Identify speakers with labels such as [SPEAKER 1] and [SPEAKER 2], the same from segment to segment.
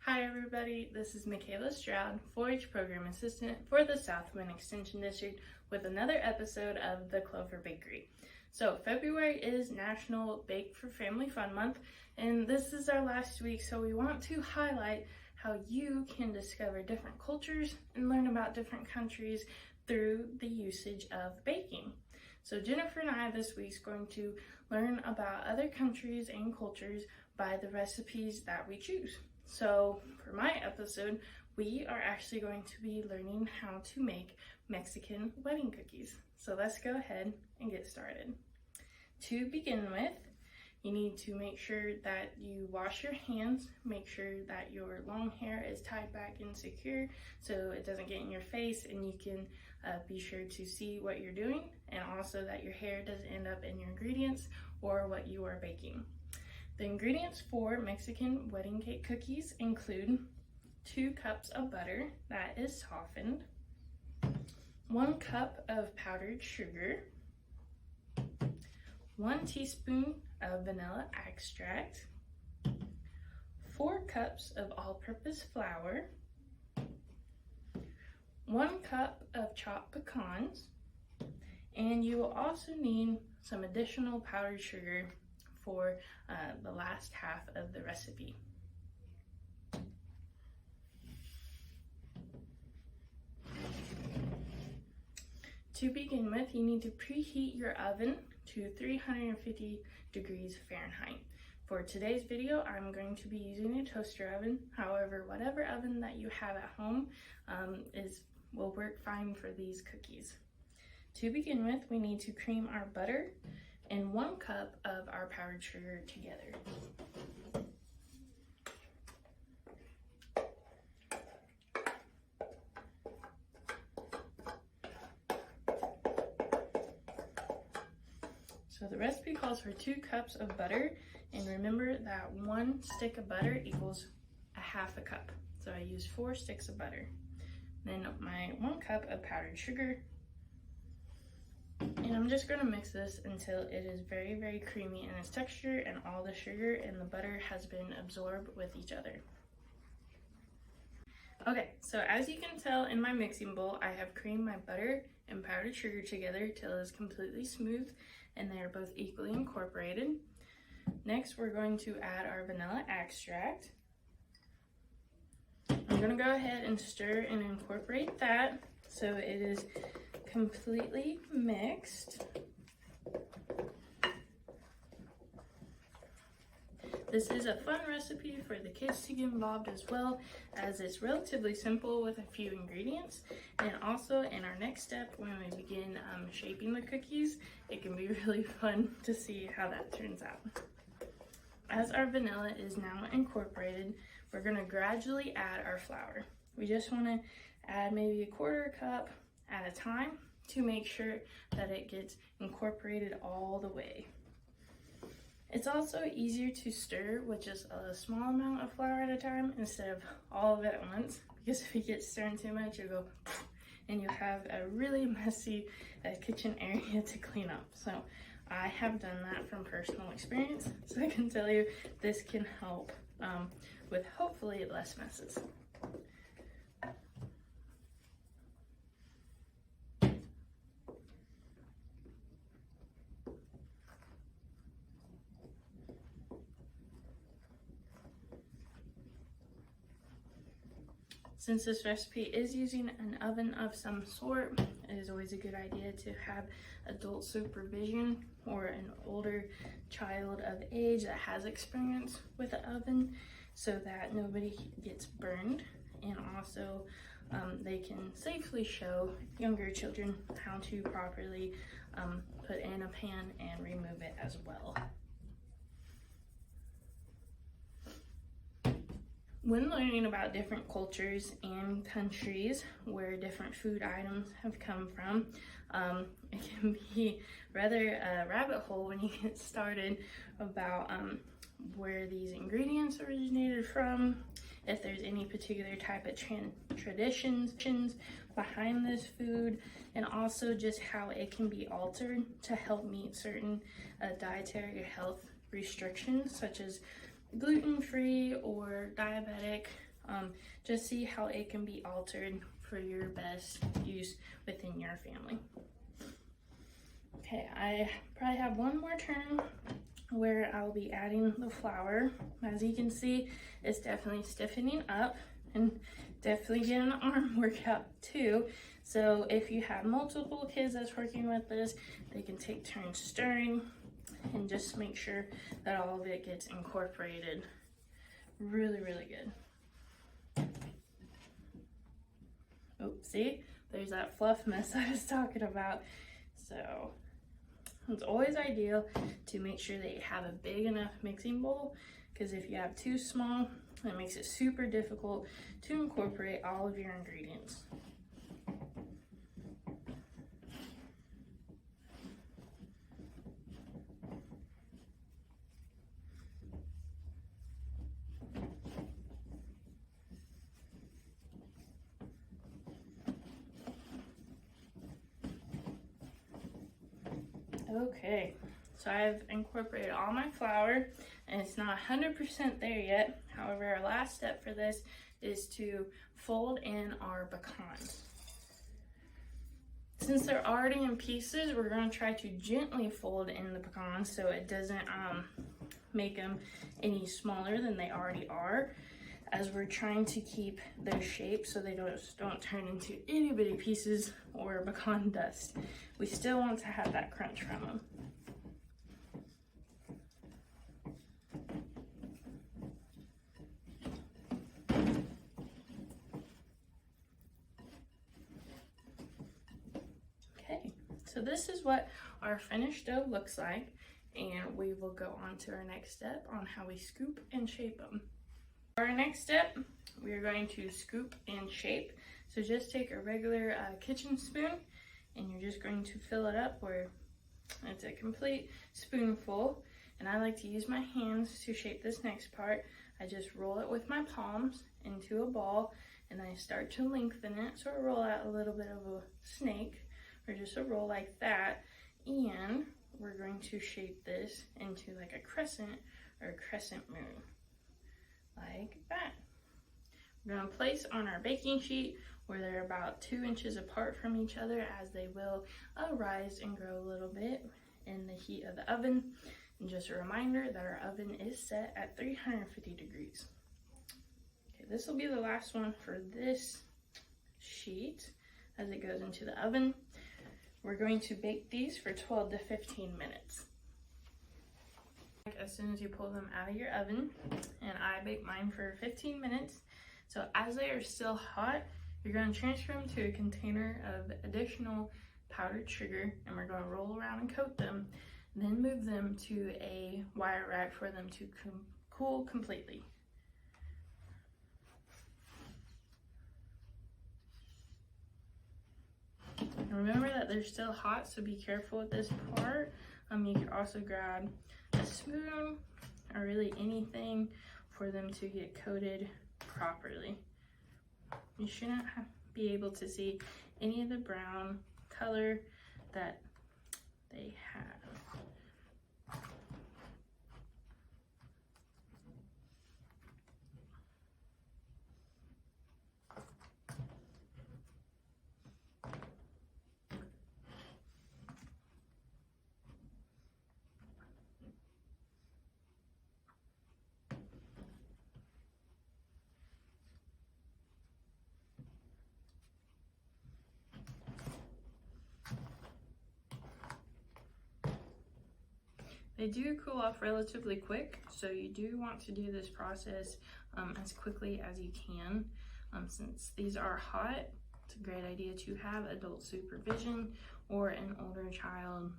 [SPEAKER 1] Hi everybody, this is Michaela Stroud, 4-H Program Assistant for the Southwind Extension District with another episode of the Clover Bakery. So February is National Bake for Family Fun Month, and this is our last week, so we want to highlight how you can discover different cultures and learn about different countries through the usage of baking. So Jennifer and I this week is going to learn about other countries and cultures by the recipes that we choose. So for my episode, we are actually going to be learning how to make Mexican wedding cookies. So let's go ahead and get started. To begin with, you need to make sure that you wash your hands, make sure that your long hair is tied back and secure so it doesn't get in your face and you can be sure to see what you're doing, and also that your hair doesn't end up in your ingredients or what you are baking. The ingredients for Mexican wedding cake cookies include 2 cups of butter that is softened, 1 cup of powdered sugar, 1 teaspoon of vanilla extract, 4 cups of all-purpose flour, 1 cup of chopped pecans, and you will also need some additional powdered sugar for the last half of the recipe. To begin with, you need to preheat your oven to 350 degrees Fahrenheit. For today's video, I'm going to be using a toaster oven. However, whatever oven that you have at home will work fine for these cookies. To begin with, we need to cream our butter and 1 cup of our powdered sugar together. So the recipe calls for 2 cups of butter, and remember that 1 stick of butter equals a half a cup. So I use 4 sticks of butter. Then my 1 cup of powdered sugar. And I'm just going to mix this until it is very, very creamy in its texture and all the sugar and the butter has been absorbed with each other. Okay, so as you can tell in my mixing bowl, I have creamed my butter and powdered sugar together till it is completely smooth and they are both equally incorporated. Next, we're going to add our vanilla extract. I'm going to go ahead and stir and incorporate that so it is completely mixed. This is a fun recipe for the kids to get involved as well, as it's relatively simple with a few ingredients. And also in our next step, when we begin shaping the cookies, it can be really fun to see how that turns out. As our vanilla is now incorporated, we're going to gradually add our flour. We just want to add maybe a 1/4 cup at a time to make sure that it gets incorporated all the way. It's also easier to stir with just a small amount of flour at a time instead of all of it at once, because if you get stirring too much, you'll go and you'll have a really messy kitchen area to clean up. So I have done that from personal experience, so I can tell you this can help with hopefully less messes. Since this recipe is using an oven of some sort, it is always a good idea to have adult supervision or an older child of age that has experience with the oven so that nobody gets burned, and also they can safely show younger children how to properly put in a pan and remove it as well. When learning about different cultures and countries where different food items have come from, it can be rather a rabbit hole when you get started about where these ingredients originated from, if there's any particular type of traditions behind this food, and also just how it can be altered to help meet certain dietary or health restrictions such as gluten-free or diabetic Just see how it can be altered for your best use within your family. Okay, I probably have one more turn where I'll be adding the flour. As you can see, it's definitely stiffening up and definitely getting an arm workout too. So if you have multiple kids that's working with this, they can take turns stirring and just make sure that all of it gets incorporated really, really good. Oh, see? There's that fluff mess I was talking about. So it's always ideal to make sure that you have a big enough mixing bowl, because if you have too small, it makes it super difficult to incorporate all of your ingredients. Okay, so I've incorporated all my flour and it's not 100% there yet. However, our last step for this is to fold in our pecans. Since they're already in pieces, we're going to try to gently fold in the pecans so it doesn't make them any smaller than they already are, as we're trying to keep their shape so they don't turn into itty bitty pieces or pecan dust. We still want to have that crunch from them. Okay, so this is what our finished dough looks like, and we will go on to our next step on how we scoop and shape them. For our next step, we are going to scoop and shape. So just take a regular kitchen spoon and you're just going to fill it up where it's a complete spoonful. And I like to use my hands to shape this next part. I just roll it with my palms into a ball and I start to lengthen it. So I roll out a little bit of a snake or just a roll like that. And we're going to shape this into like a crescent or a crescent moon. Like that. We're going to place on our baking sheet where they're about 2 inches apart from each other, as they will rise and grow a little bit in the heat of the oven. And just a reminder that our oven is set at 350 degrees. Okay, this will be the last one for this sheet as it goes into the oven. We're going to bake these for 12 to 15 minutes. As soon as you pull them out of your oven, and I bake mine for 15 minutes. So as they are still hot, you're going to transfer them to a container of additional powdered sugar, and we're going to roll around and coat them, then move them to a wire rack for them to cool completely. And remember that they're still hot, so be careful with this part. You can also grab a spoon or really anything for them to get coated properly. You shouldn't be able to see any of the brown color that they have. They do cool off relatively quick, so you do want to do this process as quickly as you can. Since these are hot, it's a great idea to have adult supervision or an older child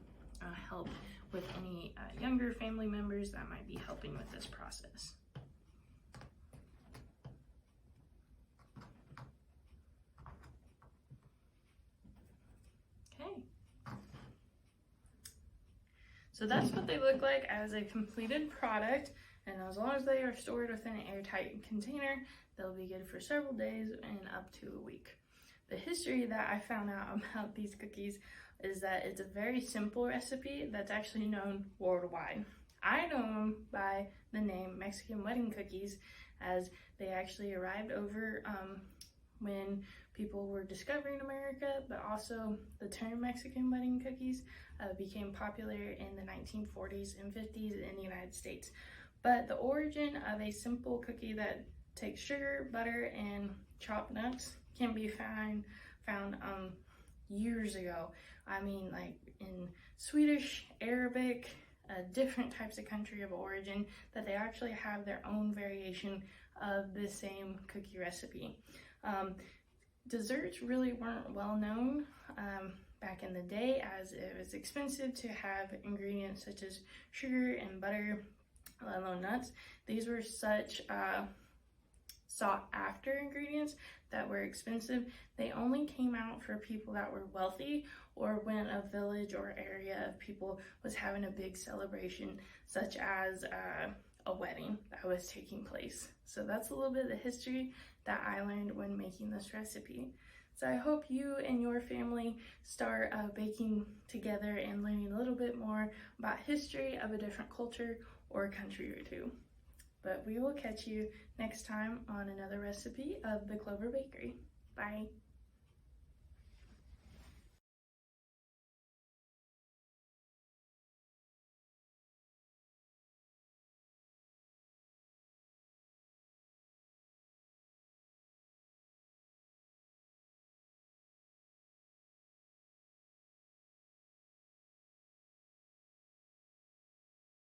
[SPEAKER 1] help with any younger family members that might be helping with this process. So that's what they look like as a completed product, and as long as they are stored within an airtight container, they'll be good for several days and up to a week. The history that I found out about these cookies is that it's a very simple recipe that's actually known worldwide. I know them by the name Mexican wedding cookies, as they actually arrived over when people were discovering America, but also the term Mexican wedding cookies became popular in the 1940s and 50s in the United States. But the origin of a simple cookie that takes sugar, butter, and chopped nuts can be found years ago. I mean, like in Swedish, Arabic, different types of country of origin, that they actually have their own variation of the same cookie recipe. Desserts really weren't well known back in the day, as it was expensive to have ingredients such as sugar and butter, let alone nuts. These were such sought after ingredients that were expensive. They only came out for people that were wealthy, or when a village or area of people was having a big celebration, such as a wedding that was taking place. So that's a little bit of the history that I learned when making this recipe. So I hope you and your family start baking together and learning a little bit more about history of a different culture or country or two. But we will catch you next time on another recipe of the Clover Bakery. Bye.